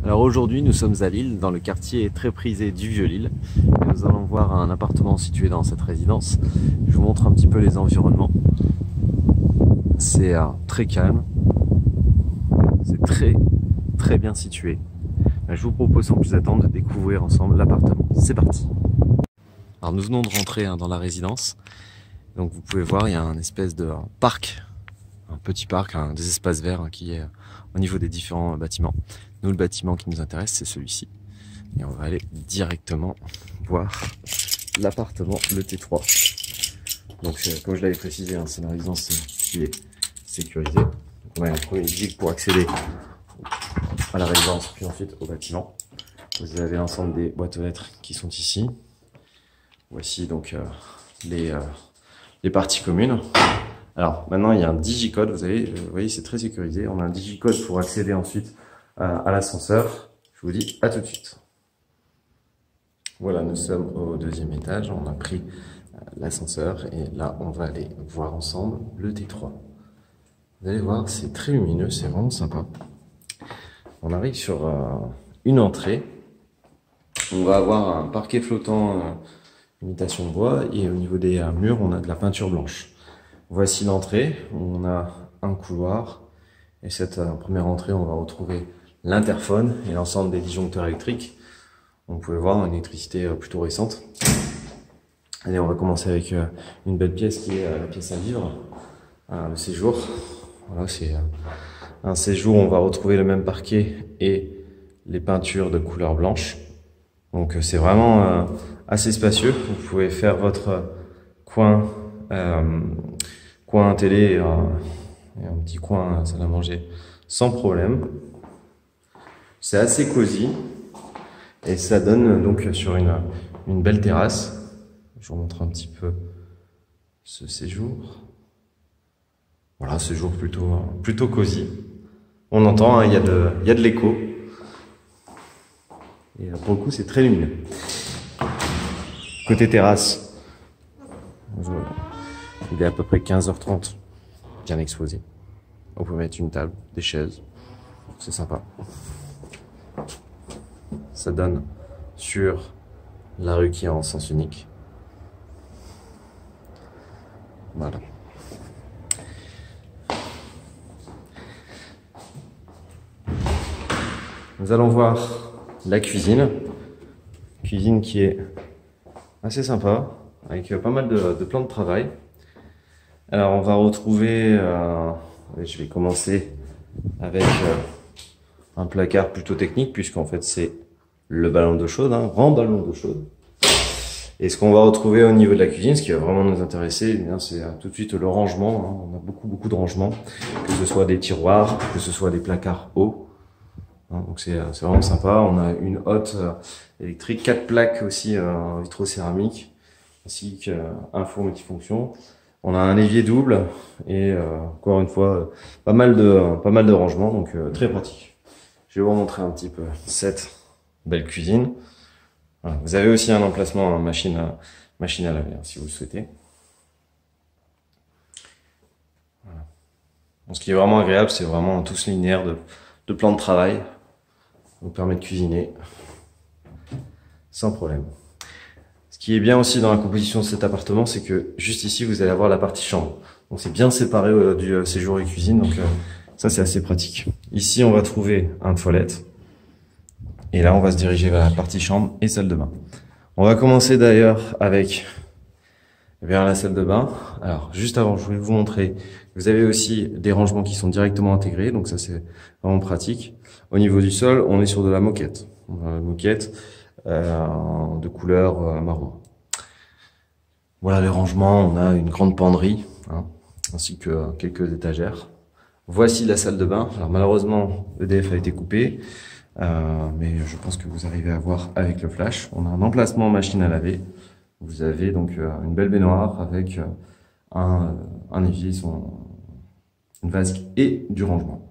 Alors aujourd'hui, nous sommes à Lille, dans le quartier très prisé du Vieux-Lille. Nous allons voir un appartement situé dans cette résidence. Je vous montre un petit peu les environnements. C'est très calme. C'est très bien situé. Je vous propose sans plus attendre de découvrir ensemble l'appartement. C'est parti. Alors nous venons de rentrer dans la résidence. Donc vous pouvez voir, il y a un espèce de parc, un petit parc, des espaces verts qui est au niveau des différents bâtiments. Nous, le bâtiment qui nous intéresse, c'est celui-ci. Et on va aller directement voir l'appartement, le T3. Donc comme je l'avais précisé, c'est une résidence qui est sécurisée. Donc, on a un premier visite pour accéder à la résidence, puis ensuite au bâtiment. Vous avez l'ensemble des boîtes aux lettres qui sont ici. Voici donc les parties communes. Alors maintenant il y a un digicode, vous voyez c'est très sécurisé. On a un digicode pour accéder ensuite à l'ascenseur. Je vous dis à tout de suite. Voilà, nous sommes au deuxième étage, on a pris l'ascenseur et là on va aller voir ensemble le T3. Vous allez voir, c'est très lumineux, c'est vraiment sympa. On arrive sur une entrée. On va avoir un parquet flottant imitation de bois et au niveau des murs on a de la peinture blanche. Voici l'entrée, on a un couloir et cette première entrée on va retrouver l'interphone et l'ensemble des disjoncteurs électriques. On peut voir une électricité plutôt récente. Allez, on va commencer avec une belle pièce qui est la pièce à vivre, le séjour. Voilà, c'est un séjour où on va retrouver le même parquet et les peintures de couleur blanche. Donc c'est vraiment assez spacieux. Vous pouvez faire votre coin télé et un petit coin salle à manger sans problème. C'est assez cosy et ça donne donc sur une belle terrasse. Je vous montre un petit peu ce séjour. Voilà, séjour plutôt cosy. On entend, il y a de l'écho. Et pour le coup, c'est très lumineux. Côté terrasse, il est à peu près 15h30, bien exposé. On peut mettre une table, des chaises, c'est sympa. Ça donne sur la rue qui est en sens unique. Voilà. Nous allons voir la cuisine. Cuisine qui est assez sympa, avec pas mal de plans de travail. Alors on va retrouver, je vais commencer avec un placard plutôt technique, puisqu'en fait c'est le ballon d'eau chaude, un grand ballon d'eau chaude. Et ce qu'on va retrouver au niveau de la cuisine, ce qui va vraiment nous intéresser, c'est tout de suite le rangement. On a beaucoup de rangements, que ce soit des tiroirs, que ce soit des placards hauts. Donc c'est vraiment sympa. On a une hotte électrique, 4 plaques aussi en vitrocéramique, ainsi qu'un four multifonction. On a un évier double et encore une fois pas mal de rangements, donc très pratique. Je vais vous montrer un petit peu cette belle cuisine. Voilà. Vous avez aussi un emplacement machine à laver si vous le souhaitez. Voilà. Donc, ce qui est vraiment agréable, c'est vraiment tout ce linéaire de plan de travail. Ça vous permet de cuisiner sans problème. Ce qui est bien aussi dans la composition de cet appartement, c'est que juste ici, vous allez avoir la partie chambre. Donc c'est bien séparé du séjour et cuisine, donc ça c'est assez pratique. Ici, on va trouver un toilette. Et là, on va se diriger vers la partie chambre et salle de bain. On va commencer d'ailleurs vers la salle de bain. Alors, juste avant, je voulais vous montrer, vous avez aussi des rangements qui sont directement intégrés, donc ça c'est vraiment pratique. Au niveau du sol, on est sur de la moquette. On a une moquette de couleur marron. Voilà les rangements, on a une grande penderie, ainsi que quelques étagères. Voici la salle de bain. Alors malheureusement, l'EDF a été coupé, mais je pense que vous arrivez à voir avec le flash. On a un emplacement machine à laver. Vous avez donc une belle baignoire avec un évier, une vasque et du rangement.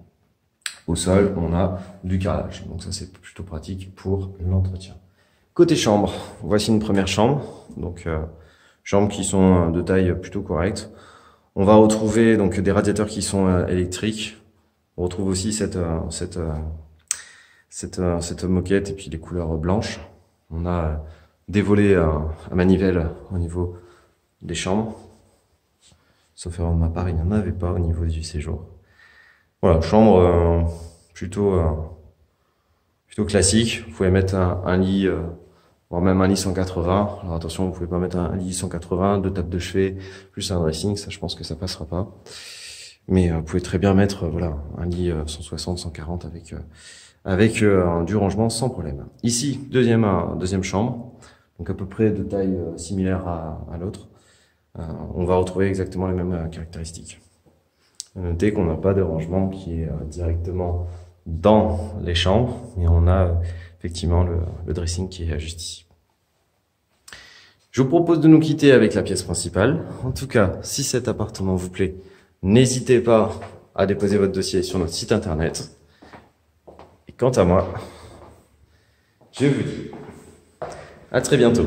Au sol, on a du carrelage, donc ça c'est plutôt pratique pour l'entretien. Côté chambre, voici une première chambre, donc chambres qui sont de taille plutôt correcte. On va retrouver donc des radiateurs qui sont électriques. On retrouve aussi cette cette moquette et puis les couleurs blanches. On a des volets à manivelle au niveau des chambres. Sauf erreur de ma part, il n'y en avait pas au niveau du séjour. Voilà, chambre plutôt classique. Vous pouvez mettre un lit, voire même un lit 180. Alors attention, vous pouvez pas mettre un lit 180, 2 tables de chevet, plus un dressing. Ça, je pense que ça passera pas. Mais vous pouvez très bien mettre voilà un lit 160, 140 avec du rangement sans problème. Ici, deuxième chambre, donc à peu près de taille similaire à l'autre. On va retrouver exactement les mêmes caractéristiques. Notez qu'on n'a pas de rangement qui est directement dans les chambres, mais on a effectivement le dressing qui est juste ici. Je vous propose de nous quitter avec la pièce principale. En tout cas, si cet appartement vous plaît, n'hésitez pas à déposer votre dossier sur notre site internet. Et quant à moi, je vous dis à très bientôt.